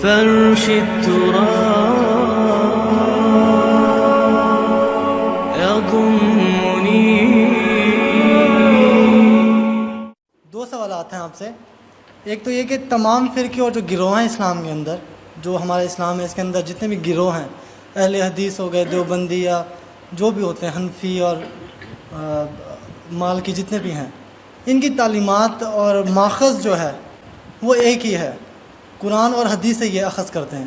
فرش التراب يضمني. دو سوالات ہیں آپ سے. ایک تو یہ کہ تمام فرقے اور جو گروہ ہیں اسلام کے اندر، جو ہمارا اسلام ہے اس کے اندر جتنے بھی گروہ ہیں، اہل حدیث ہو گئے، دیوبندی یا جو بھی ہوتے ہیں، حنفی اور مالکی جتنے بھی ہیں، ان کی تعلیمات اور ماخذ جو ہے وہ ایک ہی ہے، قرآن اور حدیث سے یہ اخذ کرتے ہیں.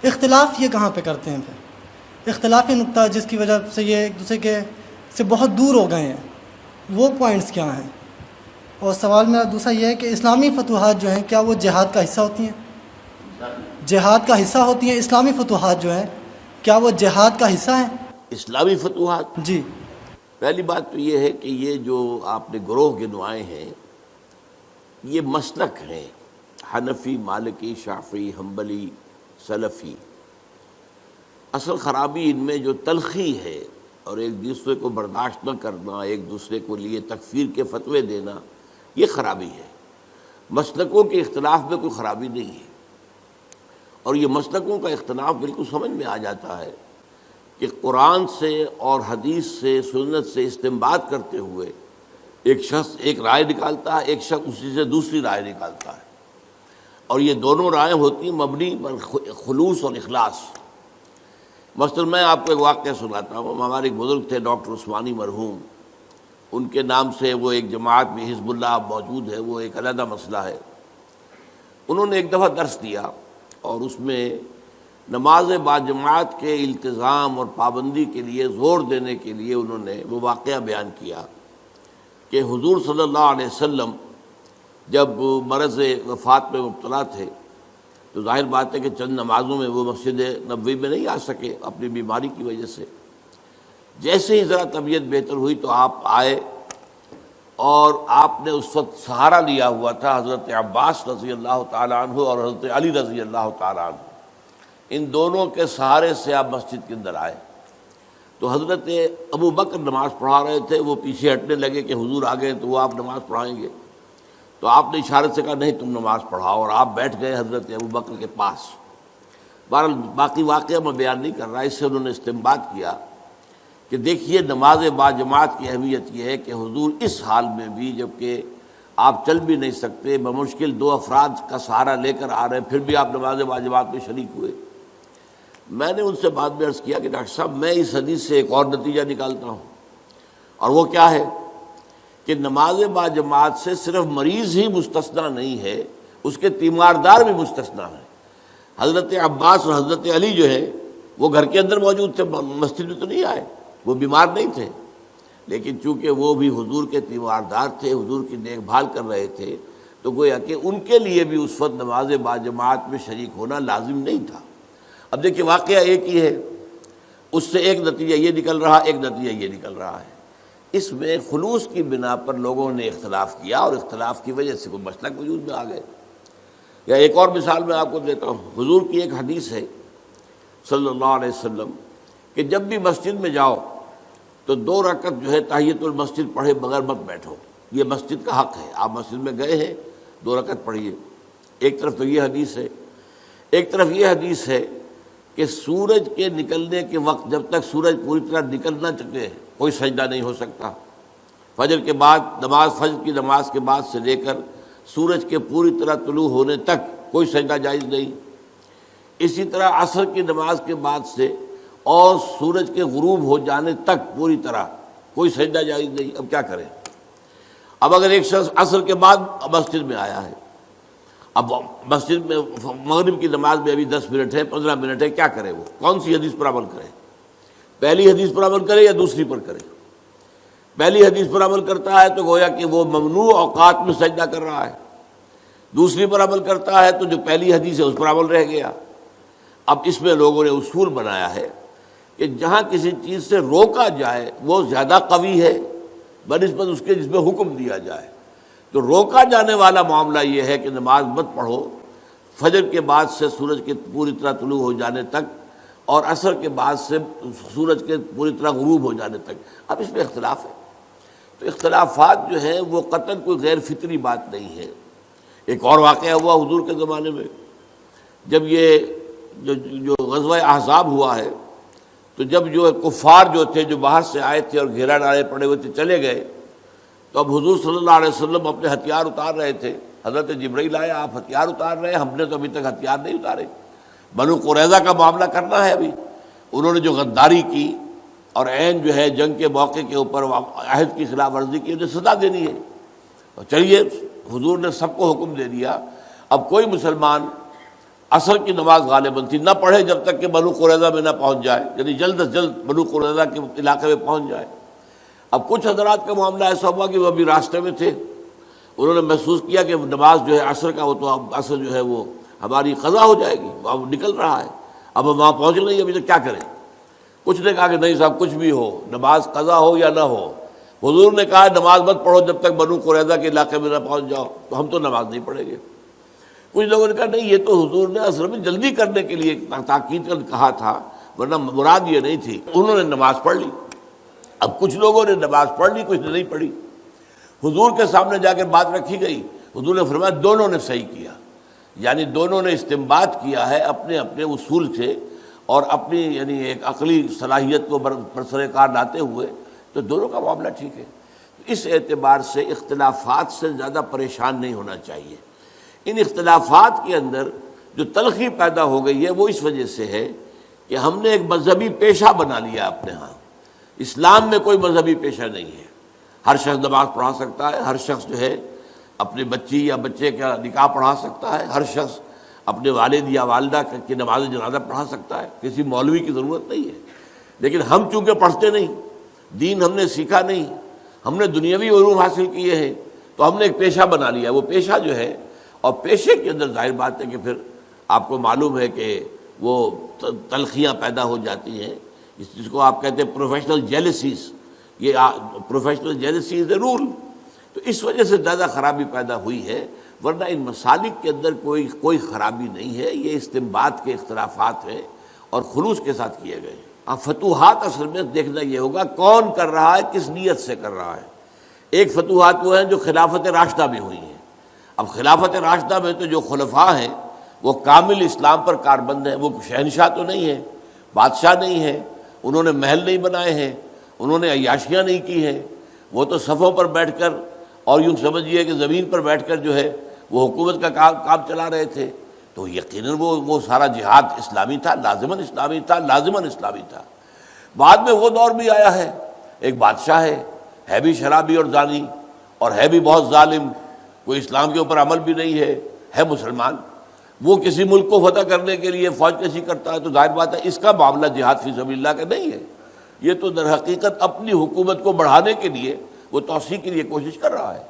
اختلاف یہ کہاں پہ کرتے ہیں؟ پھر اختلافی نقطہ جس کی وجہ سے یہ ایک دوسرے کے سے بہت دور ہو گئے ہیں، وہ پوائنٹس کیا ہیں؟ اور سوال میرا دوسرا یہ ہے کہ اسلامی فتوحات جو ہیں کیا وہ جہاد کا حصہ ہوتی ہیں؟ جہاد کا حصہ ہوتی ہیں اسلامی فتوحات جو ہیں، کیا وہ جہاد کا حصہ ہیں؟ اسلامی فتوحات، جی. پہلی بات تو یہ ہے کہ یہ جو آپ نے گروہ گنوائے ہیں یہ مسلک ہیں، حنفی، مالکی، شافعی، حنبلی، سلفی. اصل خرابی ان میں جو تلخی ہے اور ایک دوسرے کو برداشت نہ کرنا، ایک دوسرے کو لیے تکفیر کے فتوے دینا، یہ خرابی ہے. مسلکوں کے اختلاف میں کوئی خرابی نہیں ہے، اور یہ مسلکوں کا اختلاف بالکل سمجھ میں آ جاتا ہے کہ قرآن سے اور حدیث سے، سنت سے استنباط کرتے ہوئے ایک شخص ایک رائے نکالتا ہے، ایک شخص اسی سے دوسری رائے نکالتا ہے، اور یہ دونوں رائے ہوتی ہیں مبنی پر خلوص اور اخلاص. مثلا میں آپ کو ایک واقعہ سناتا ہوں. ہمارے ایک بزرگ تھے ڈاکٹر عثمانی مرحوم، ان کے نام سے وہ ایک جماعت بھی حزب اللہ موجود ہے، وہ ایک علیحدہ مسئلہ ہے. انہوں نے ایک دفعہ درس دیا اور اس میں نماز باجماعت کے التزام اور پابندی کے لیے زور دینے کے لیے انہوں نے وہ واقعہ بیان کیا کہ حضور صلی اللہ علیہ وسلم جب مرض وفات میں مبتلا تھے تو ظاہر بات ہے کہ چند نمازوں میں وہ مسجد نبوی میں نہیں آ سکے اپنی بیماری کی وجہ سے. جیسے ہی ذرا طبیعت بہتر ہوئی تو آپ آئے، اور آپ نے اس وقت سہارا لیا ہوا تھا حضرت عباس رضی اللہ تعالیٰ عنہ اور حضرت علی رضی اللہ تعالیٰ عنہ. ان دونوں کے سہارے سے آپ مسجد کے اندر آئے تو حضرت ابو بکر نماز پڑھا رہے تھے، وہ پیچھے ہٹنے لگے کہ حضور آ گئے تو وہ آپ نماز پڑھائیں گے. تو آپ نے اشارت سے کہا نہیں تم نماز پڑھاؤ، اور آپ بیٹھ گئے حضرت ابو بکر کے پاس. بہرحال باقی واقعہ میں بیان نہیں کر رہا، اس سے انہوں نے استنباط کیا کہ دیکھیے نماز باجماعت کی اہمیت یہ ہے کہ حضور اس حال میں بھی، جبکہ آپ چل بھی نہیں سکتے، بمشکل 2 افراد کا سہارا لے کر آ رہے ہیں، پھر بھی آپ نماز باجماعت میں شریک ہوئے. میں نے ان سے بعد میں عرض کیا کہ ڈاکٹر صاحب میں اس حدیث سے ایک اور نتیجہ نکالتا ہوں، اور وہ کیا ہے کہ نماز باجماعت سے صرف مریض ہی مستثنا نہیں ہے، اس کے تیماردار بھی مستثنا ہیں. حضرت عباس اور حضرت علی جو ہے وہ گھر کے اندر موجود تھے، مسجد میں تو نہیں آئے، وہ بیمار نہیں تھے، لیکن چونکہ وہ بھی حضور کے تیماردار تھے، حضور کی دیکھ بھال کر رہے تھے، تو گویا کہ ان کے لیے بھی اس وقت نماز باجماعت میں شریک ہونا لازم نہیں تھا. اب دیکھیے واقعہ ایک ہی ہے، اس سے ایک نتیجہ یہ نکل رہا، ایک نتیجہ یہ نکل رہا ہے. اس میں خلوص کی بنا پر لوگوں نے اختلاف کیا اور اختلاف کی وجہ سے کوئی مسلک وجود میں آ گئے. یا ایک اور مثال میں آپ کو دیتا ہوں. حضور کی ایک حدیث ہے صلی اللہ علیہ وسلم کہ جب بھی مسجد میں جاؤ تو 2 رکعت جو ہے تحیۃ المسجد پڑھے بغیر مت بیٹھو، یہ مسجد کا حق ہے. آپ مسجد میں گئے ہیں 2 رکعت پڑھیے. ایک طرف تو یہ حدیث ہے، ایک طرف یہ حدیث ہے کہ سورج کے نکلنے کے وقت جب تک سورج پوری طرح نکل نہ چکے کوئی سجدہ نہیں ہو سکتا. فجر کے بعد فجر کی نماز کے بعد سے لے کر سورج کے پوری طرح طلوع ہونے تک کوئی سجدہ جائز نہیں. اسی طرح عصر کی نماز کے بعد سے اور سورج کے غروب ہو جانے تک پوری طرح کوئی سجدہ جائز نہیں. اب کیا کریں؟ اب اگر ایک شخص عصر کے بعد مسجد میں آیا ہے، اب مسجد میں مغرب کی نماز میں ابھی 10 منٹ ہے، 15 منٹ ہے، کیا کرے؟ وہ کون سی حدیث پر عمل کرے؟ پہلی حدیث پر عمل کرے یا دوسری پر کرے؟ پہلی حدیث پر عمل کرتا ہے تو گویا کہ وہ ممنوع اوقات میں سجدہ کر رہا ہے، دوسری پر عمل کرتا ہے تو جو پہلی حدیث ہے اس پر عمل رہ گیا. اب اس میں لوگوں نے اصول بنایا ہے کہ جہاں کسی چیز سے روکا جائے وہ زیادہ قوی ہے بنسبت اس کے جس میں حکم دیا جائے. تو روکا جانے والا معاملہ یہ ہے کہ نماز مت پڑھو فجر کے بعد سے سورج کے پوری طرح طلوع ہو جانے تک، اور عصر کے بعد سے سورج کے پوری طرح غروب ہو جانے تک. اب اس میں اختلاف ہے، تو اختلافات جو ہیں وہ قطعاً کوئی غیر فطری بات نہیں ہے. ایک اور واقعہ ہوا حضور کے زمانے میں جب یہ جو غزوہ احزاب ہوا ہے تو جب جو کفار جو تھے جو باہر سے آئے تھے اور گھیرا ڈالے پڑے ہوئے تھے چلے گئے، تو اب حضور صلی اللہ علیہ وسلم اپنے ہتھیار اتار رہے تھے. حضرت جبرائیل آئے، آپ ہتھیار اتار رہے ہیں، ہم نے تو ابھی تک ہتھیار نہیں اتارے، بنو قریظہ کا معاملہ کرنا ہے ابھی. انہوں نے جو غداری کی اور عین جو ہے جنگ کے موقع کے اوپر عہد کی خلاف ورزی کی، انہیں سزا دینی ہے. اور چلیے حضور نے سب کو حکم دے دیا، اب کوئی مسلمان عصر کی نماز غالباً تھی نہ پڑھے جب تک کہ بنو قریظہ میں نہ پہنچ جائے، یعنی جلد از جلد بنو قریظہ کے علاقے میں پہنچ جائے. اب کچھ حضرات کا معاملہ ایسا ہوا کہ وہ ابھی راستے میں تھے، انہوں نے محسوس کیا کہ نماز جو ہے عصر کا، وہ تو اب عصر جو ہے وہ ہماری قضا ہو جائے گی، اب نکل رہا ہے، اب ہم وہاں پہنچ نہیں، ابھی تو کیا کریں. کچھ نے کہا کہ نہیں صاحب کچھ بھی ہو، نماز قضا ہو یا نہ ہو. حضور نے کہا نماز مت پڑھو جب تک بنو قریظہ کے علاقے میں نہ پہنچ جاؤ، تو ہم تو نماز نہیں پڑھیں گے. کچھ لوگوں نے کہا نہیں یہ تو حضور نے اصل میں جلدی کرنے کے لیے تاکید کر کہا تھا، ورنہ مراد یہ نہیں تھی. انہوں نے نماز پڑھ لی. اب کچھ لوگوں نے نماز پڑھ لی، کچھ نے نہیں پڑھی. حضور کے سامنے جا کر بات رکھی گئی، حضور نے فرمایا دونوں نے صحیح کیا، یعنی دونوں نے استنباط کیا ہے اپنے اپنے اصول سے اور اپنی یعنی ایک عقلی صلاحیت کو برسر کار لاتے ہوئے، تو دونوں کا معاملہ ٹھیک ہے. اس اعتبار سے اختلافات سے زیادہ پریشان نہیں ہونا چاہیے. ان اختلافات کے اندر جو تلخی پیدا ہو گئی ہے وہ اس وجہ سے ہے کہ ہم نے ایک مذہبی پیشہ بنا لیا اپنے ہاں. اسلام میں کوئی مذہبی پیشہ نہیں ہے. ہر شخص نماز پڑھا سکتا ہے، ہر شخص جو ہے اپنی بچی یا بچے کا نکاح پڑھا سکتا ہے، ہر شخص اپنے والد یا والدہ کی نماز جنازہ پڑھا سکتا ہے، کسی مولوی کی ضرورت نہیں ہے. لیکن ہم چونکہ پڑھتے نہیں، دین ہم نے سیکھا نہیں، ہم نے دنیاوی علوم حاصل کیے ہیں، تو ہم نے ایک پیشہ بنا لیا. وہ پیشہ جو ہے، اور پیشے کے اندر ظاہر بات ہے کہ پھر آپ کو معلوم ہے کہ وہ تلخیاں پیدا ہو جاتی ہیں، جس کو آپ کہتے ہیں پروفیشنل جیلسیز. یہ پروفیشنل جیلسی از اے رول. تو اس وجہ سے زیادہ خرابی پیدا ہوئی ہے، ورنہ ان مسالک کے اندر کوئی خرابی نہیں ہے. یہ استنباط کے اختلافات ہیں اور خلوص کے ساتھ کیے گئے. اب فتوحات اصل میں دیکھنا یہ ہوگا کون کر رہا ہے، کس نیت سے کر رہا ہے. ایک فتوحات وہ ہیں جو خلافت راشدہ میں ہوئی ہیں. اب خلافت راشدہ میں تو جو خلفاء ہیں وہ کامل اسلام پر کاربند ہیں. وہ شہنشاہ تو نہیں ہیں، بادشاہ نہیں ہیں، انہوں نے محل نہیں بنائے ہیں، انہوں نے عیاشیاں نہیں کی ہیں. وہ تو صفوں پر بیٹھ کر اور یوں سمجھیے کہ زمین پر بیٹھ کر جو ہے وہ حکومت کا کام چلا رہے تھے. تو یقیناً وہ سارا جہاد اسلامی تھا، لازماً اسلامی تھا، لازماً اسلامی تھا. بعد میں وہ دور بھی آیا ہے، ایک بادشاہ ہے بھی شرابی اور زانی اور ہے بھی بہت ظالم، کوئی اسلام کے اوپر عمل بھی نہیں ہے مسلمان. وہ کسی ملک کو فتح کرنے کے لیے فوج کشی کرتا ہے، تو ظاہر بات ہے اس کا معاملہ جہاد فی سبیل اللہ کا نہیں ہے. یہ تو در حقیقت اپنی حکومت کو بڑھانے کے لیے وہ توسیع کے لیے کوشش کر رہا ہے.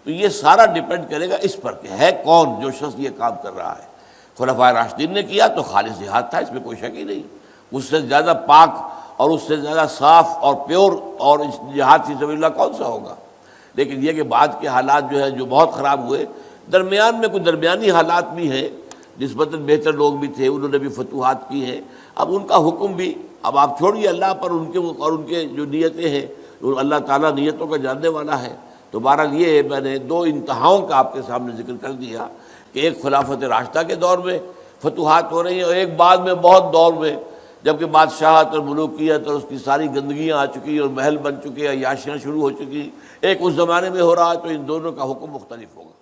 تو یہ سارا ڈیپینڈ کرے گا اس پر کہ ہے کون جو شخص یہ کام کر رہا ہے. خلفائے راشدین نے کیا تو خالص جہاد تھا، اس میں کوئی شک ہی نہیں. اس سے زیادہ پاک اور اس سے زیادہ صاف اور پیور اور جہاد فی سبیل اللہ کون سا ہوگا. لیکن یہ کہ بعد کے حالات جو ہے جو بہت خراب ہوئے، درمیان میں کچھ درمیانی حالات بھی ہیں، نسبتاً بہتر لوگ بھی تھے، انہوں نے بھی فتوحات کی ہیں. اب ان کا حکم بھی اب آپ چھوڑیے اللہ پر، ان کے جو نیتیں ہیں، اللہ تعالیٰ نیتوں کا جاننے والا ہے. تو بہرحال یہ میں نے دو انتہاؤں کا آپ کے سامنے ذکر کر دیا کہ ایک خلافت راشدہ کے دور میں فتوحات ہو رہی ہیں اور ایک بعد میں بہت دور میں جبکہ بادشاہت اور ملوکیت اور اس کی ساری گندگیاں آ چکی اور محل بن چکے، عیاشیاں شروع ہو چکی. ایک اس زمانے میں ہو رہا ہے، تو ان دونوں کا حکم مختلف ہوگا.